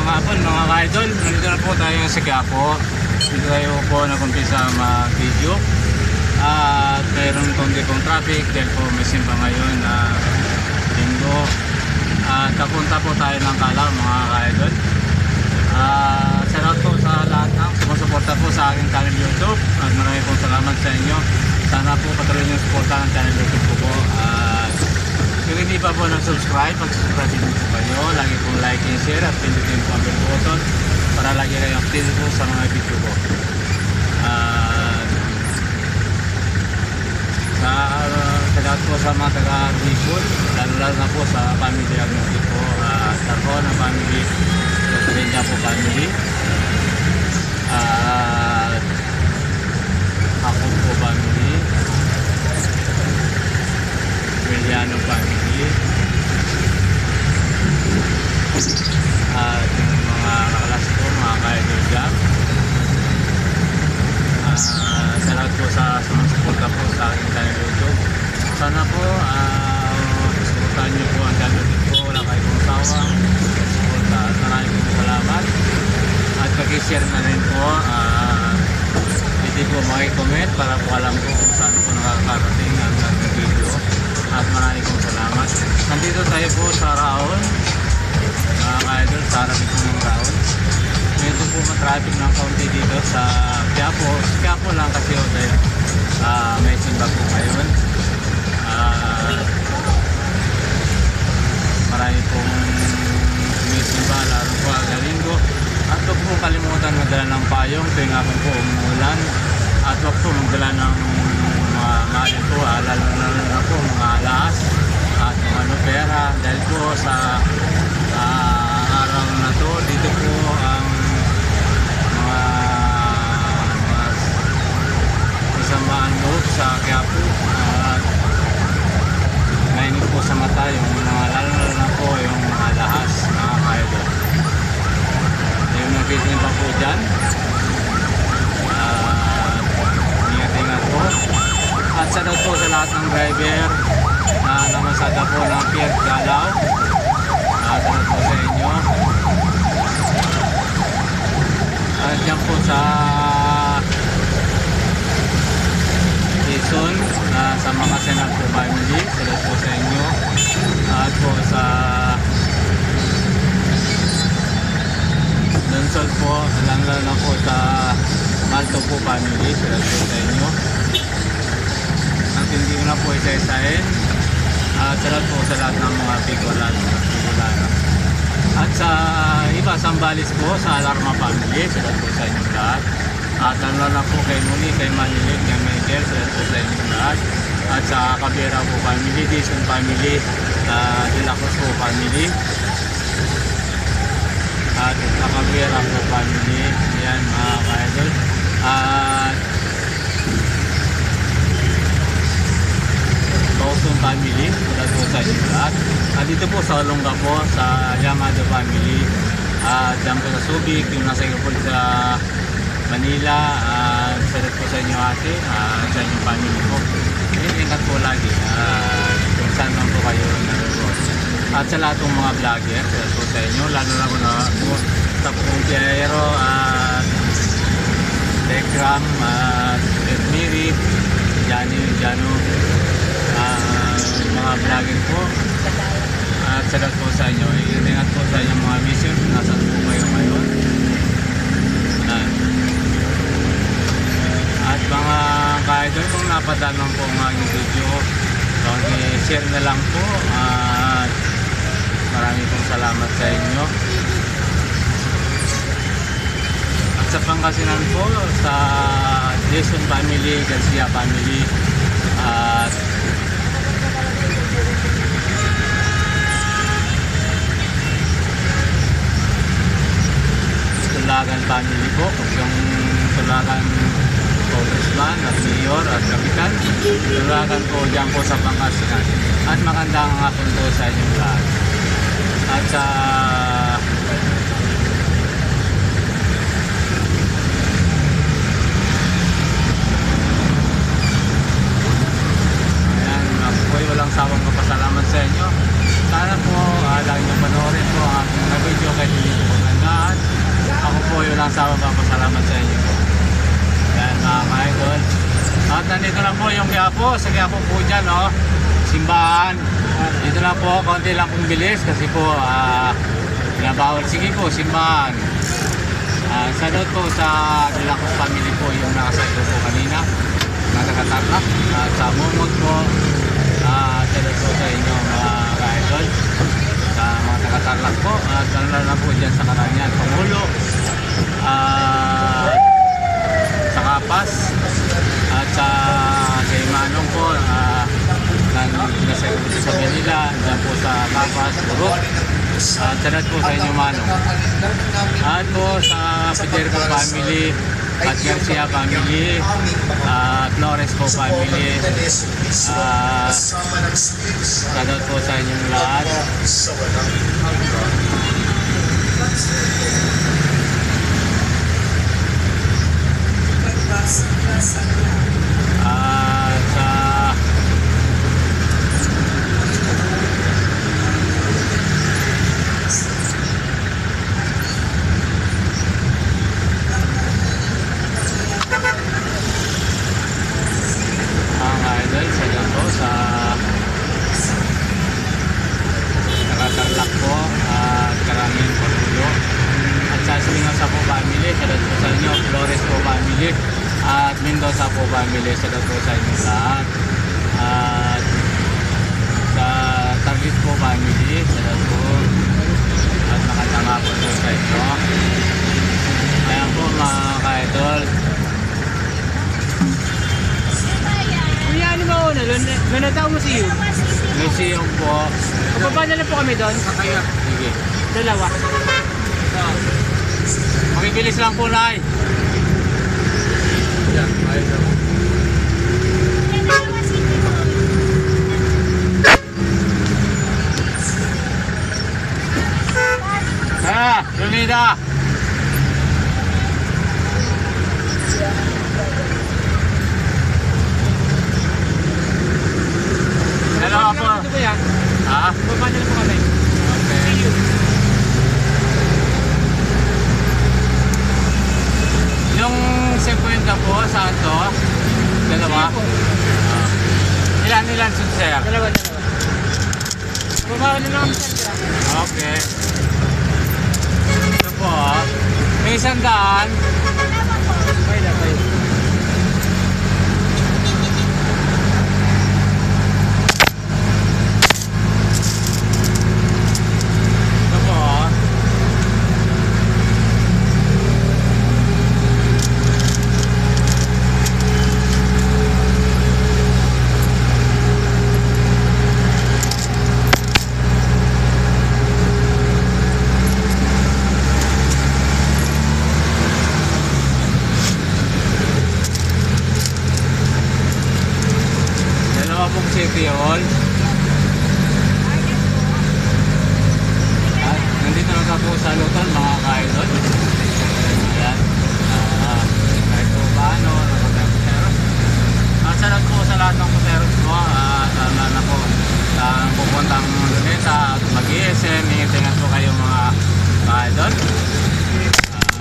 Magandang hapon mga ka-idol. Nandito na po tayo sa Quiapo. Dito tayo po nag-umpisa mag-video. At mayroon konti pong traffic dahil po may simba ngayon na linggo. At napunta po tayo ng Calaw mga ka-idol. Salamat po sa lahat ng sumusuporta po sa aking channel YouTube. At maraming pong salamat sa inyo. Sana po patuloy nyo suporta ng channel YouTube ko po. Kung hindi pa po nag-subscribe, mag-subscribe din po kayo. Lagi pong like and share at pindutin po ang bell button para lagi kayo update po sa mga video ko. Sa lahat po sa mga taga-Bicol, lalo na po sa family Agnosi po, ako ng family, Rosenda po family, ako po family, Emiliano family, at yung mga nakalas ko, mga ka-idol dyan. Salamat po sa sumusuporta po sa aking channel YouTube. Sana po suportahan niyo po ang channel YouTube ko. Wala kayo pong sawang suporta. Maraming pong salamat. At pag-share na rin po. Hindi po makikomment para po alam ko kung saan po nakakarating ang ating video. At maraming pong salamat. Nandito tayo po sa Raon. Mga ka-idol, sa harapin po ng Raon. Medyo po matraffic ng kaunti dito sa Quiapo. Quiapo lang kasi dahil may simba po ngayon. Marami pong sumisimba, lalo po ang linggo. At huwag po kalimutan magdala ng payong tuwing hapon po umuulan. At huwag po magdala ng mga malin po, lalo na po mga alas at mga pera. Dahil po sa araw na to, dito po ang samaan loob sa Quiapo at mainit po sa mata yung mga lalo na po yung mga lahas mga ka-idol. Yung nakitin pa po dyan, ingat-ingat po at salamat po sa lahat ng driver na namasada po ng Pier Calaw. Salamat po sa inyo at dyan po sa Quezon, sa Makasenag po family, salamat po sa inyo. At po sa Donsol po, lalo na po sa Malto po family, salamat po sa inyo. At hindi ko na po isa-isahin. Salamat po sa lahat ng mga Bicolano. At sa iba, Sambales po, sa Alarma family, salamat po sa inyo lahat. At lalo na po kay Muli, kay Manilig, kay Michael, salamat po sa inyo lahat. At sa Cabera po family, Dizon family, De La Cruz po family. At sa Cabera po family, yan mga ka-idol. At Bauson family, salamat po sa inyo lahat. At dito po sa Olonga po, sa Yamado family. At dyan po sa Subic, yung nasa po sa Manila, salamat po sa inyo ate, sa inyong family po. Ingat po lagi kung saan man po kayo naroon. At sa lahat ng mga vlogger, salamat po sa inyo, lalo na po na po sa Puntiero at Telegram at Miri, Jano, mga vlogger po. At salamat po sa inyo, ingat po sa inyong mga mission, nasaan po kayo ngayon. At mga ka-idol, kung napadaan po ang aking video, so i-share na lang po at maraming pong salamat sa inyo. At sa Pangasinan po, sa Jason family, Garcia family, at Tulagan family po, yung Tulagan Congressman at Mayor at Kapitan. Tulagan po dyan po sa Pangasinan. At magandang hapon po sa inyong lahat. At sa ayan, ako'y walang sawang papasalamat sa inyo. Sana po lagi nyo panoorin po ang aking video kahit hindi po maganda nandito lang po yung Quiapo. Sa Quiapo po dyan, no? Simbahan. Dito lang po, konti lang pong bilis kasi po, nabawal. Sige po, simbahan. Salud po sa Dilacos family po yung nakasaydo po kanina. Nagkakatarlak. Sa Mumod po, salud po sa inyo mga ka-idol. Sa mga nakatarlak po. Salud na po dyan sa Karanyan, Pangulo. Sa Kapas. At sa kay Manong po, nasa Manila, dyan po sa Kapas, Purok. Salud po sa inyo Manong. At po sa Federico family, at Garcia family, Flores po family, salud po sa inyong lahat. Nakatarlak po at Karangan Pangulo at sa Espinosa po family, salud po sa inyo. Flores po family at Mendoza po family, salud po sa inyo lahat. At sa Target po family, salud po at nakatanga po sa inyo. Ayan po mga ka-idol. Ano ba una? Lunataw Museum. Museum po. Pababa na lang po kami doon. Kaya, sige. Dalawa. Makibilis lang po, Nay. Yan, ayun. Lumida. Dalawa po. Ito po yan. Ha? Pababa na lang po kami. Okay. See you. Yung 50 po, saan to? Dalawa? Sige po. Ilan, sir? Dalawa. Pababa na lang kami sa Okay. Ito po, may 100. Okay na kayo. Ito po. Dalawa pong City Hall. At nandito na po sa Luton mga ka-idol. Ayan. Kahit po paano, nakapagkakuteros. At salad po sa lahat ng kuteros po. Sana na po sa pupuntang Luneta at mag-ISM. Ingat po kayo mga ka-idol.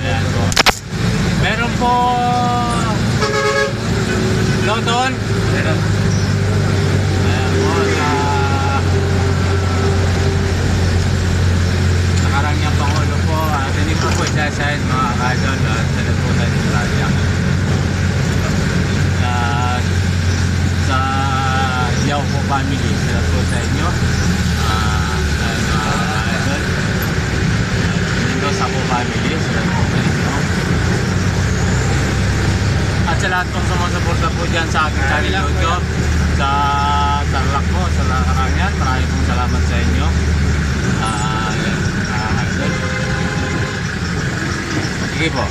Ayan po. Meron po Luton. Ayan po sa Karangyang Pangulo po. At hindi po isa-isahin mga ka-idol. At salad po tayo sa radya. At sa Yao po family, salad po sa inyo. At mga ka-idol. Mendoza po family, salad po sa inyo. At sa lahat pong sumusuporta po dyan sa aking channel YouTube, sa Tarlac po, sa Karangan, maraming pong salamat sa inyo. Sige po.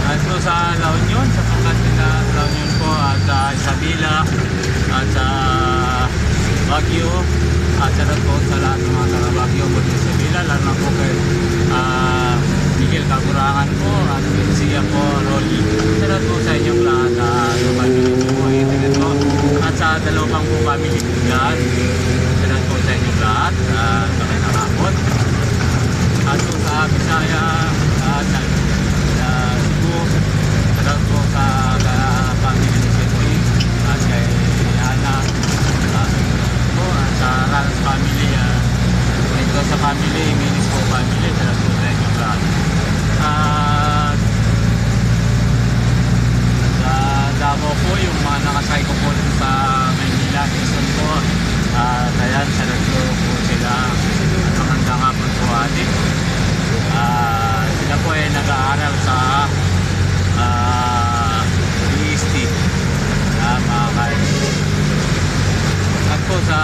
At po sa La Union, sa pangkat na La Union po, at sa Isabela, at sa Baguio, at sa po sa lahat ng mga taga Baguio po sa Isabela, lalo na po kay Miguel Kagurangan po, at Siya po, Rolly. Sa po sa inyong lahat, yung family po, itingan po. At sa Bisaya, Cebu. Shoutout po sa family ni Sydney at kay Ana. Po, sa Rans family, ito sa family, Minis po family. Shoutout po sa inyo lahat. At sa Davao po, yung mga nakasay ko po sa Maynila, Quezon po. Ayan, shoutout po sila. Maganda nga po po atin. Sila po ay nag-aaral sa PST, mga kaibigan. At po sa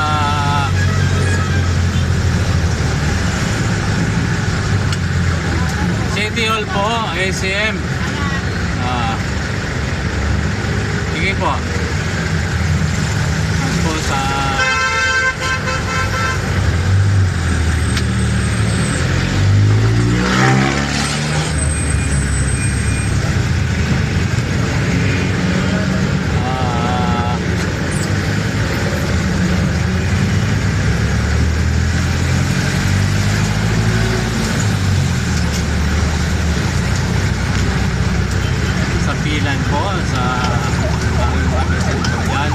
City Hall po, ACM. Sige po. At po sa Pilan po sa Panginoon po yan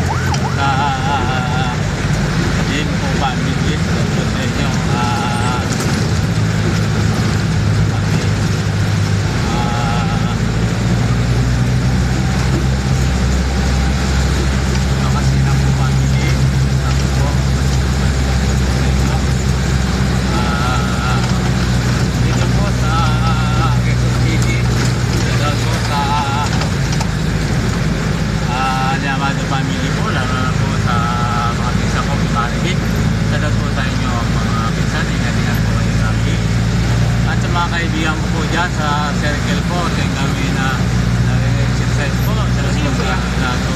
sa din po family po sa inyo makasina po family ako po dito po sa Quezon City dito po sa Yamado family po, lalo na po sa mga pinsa ko, Maribik. Shoutout po sa inyo ang mga pinsan, ingat-ingat po kayo lagi. At sa mga kaibigan ko po dyan sa circle po, yung gawin na exercise po. Shoutout po sa lahat po.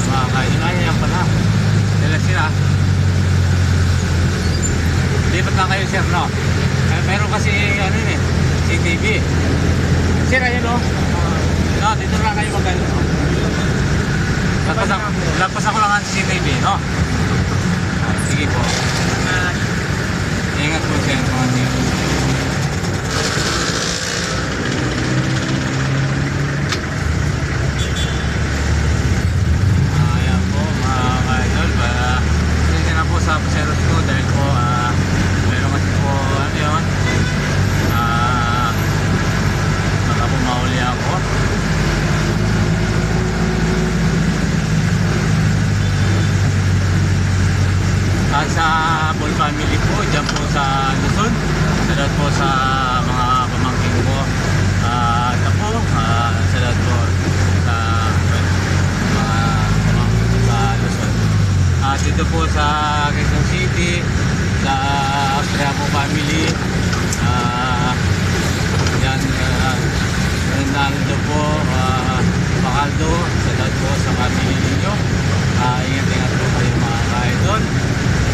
Mga kaibigan, yan pala. Sila. Lipat lang kayo sir, no? Meron kasi ano yun eh, CTV. Sir, ayun o. No, dito lang kayo magano. Lagpas ako lang ang CCTV, no? Sige po. Ingat po siya mga tiyo. Ayan po mga ka-idol. Sige na po sa paseros ko dahil po meron kasi po ano yun. Baka po mahuli ako. At sa Bol family po, dyan po sa Luzon. Shoutout po sa mga pamangkin ko. Ito po, shoutout po sa mga pamangkin ko sa Luzon. At dito po sa Quezon City, sa Austria po family. Yan, Ronaldo po, Bacaldo. Shoutout po sa family ninyo. Ingat-ingat po kayo mga ka-idol.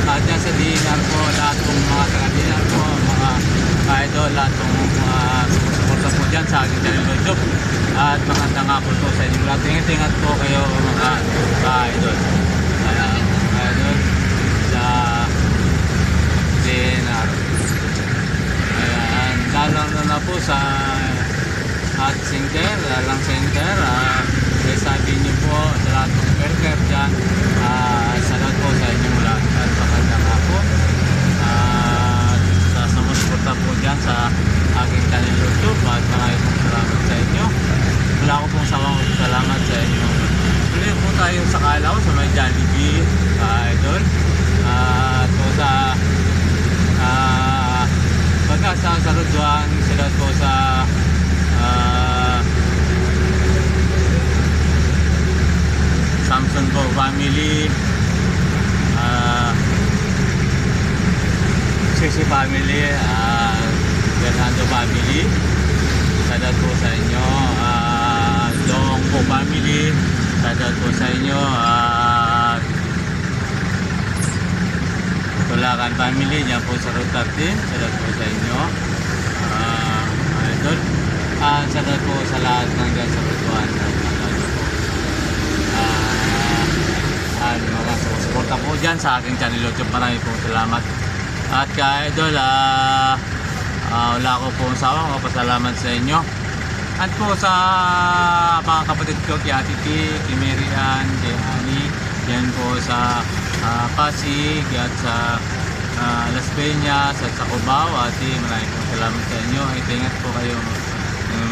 At dyan sa dinar po, lahat ng mga taga-dinar po, mga ka-idol, lahat ng mga sumusuporta po dyan sa aking channel YouTube. At magandang hapon po sa inyo lahat. Ingat-ingat po kayo mga ka-idol. Ayan, ka-idol, sa dinar. Ayan, lalang na po sa Hot Center, Lalang Center. Sabi niyo po sa lahat ng burger dyan, salamat po sa inyong lahat at magandang hapon. Sa sumusuporta po dyan sa aking channel YouTube at maraming pong salamat sa inyo. Wala ko pong salamat sa inyo. Tuloy po tayo sa Kalaw sa may Jollibee, idol. At po sa pagka sa Ruduan, salamat po sa Samson po family, Sisi family, Fernando family. Shoutout po sa inyo. Dong po family. Shoutout po sa inyo. Tulakan family, dyan po sa Route 13. Shoutout po sa inyo. Idol. Shoutout po sa lahat ng dyan sa Route 1. Mga sumusuporta po dyan sa aking channel YouTube. Maraming pong salamat. At ka-idol, Wala ko pong sawang pasalamat sa inyo. At po sa mga kapatid ko, kay Ate T, kay Mary Ann, kay Annie, yan po sa Pasig at sa Las Peñas at sa Cubao. Ate, maraming pong salamat sa inyo. Ingat po kayo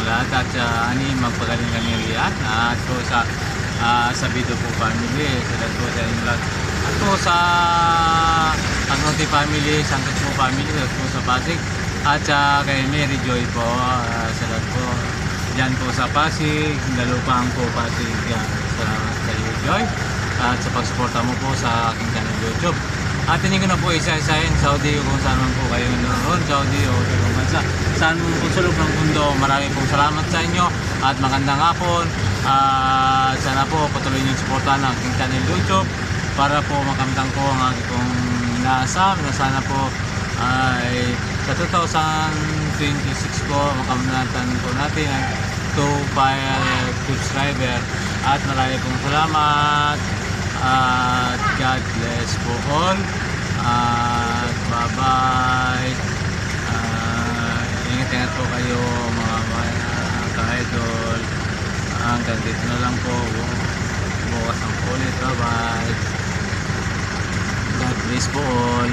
lahat. At Annie, magpagaling kay Mary Ann. At po sa Bido po family, salamat po sa inyo lahat. At po sa Agnote family, Santos po family, at po sa Pasig. At kay Mary Joy po, salamat po. Diyan po sa Pasig, Dalupang po Pasig, sa Joy. At sa pagsuporta mo po sa aking channel YouTube. At hindi ko na po isa-isahin, Saudi kung saan man po kayo nanonood, Saudi o sa ibang bansa. Saan mo po sulok ng mundo, marami pong salamat sa inyo at magandang hapon. Sana po patuloy niyong suportahan ang aking channel YouTube para po makamtang ko ang aking pong inaasam na sana po ay sa 2026 po makamtang po natin ang 2,500 subscriber at marami pong salamat at God bless po all at bye bye. Ingat-ingat po kayo mga ka-idol. Hanggang dito na lang po, bukas ang ulit. Bye bye. God bless po all.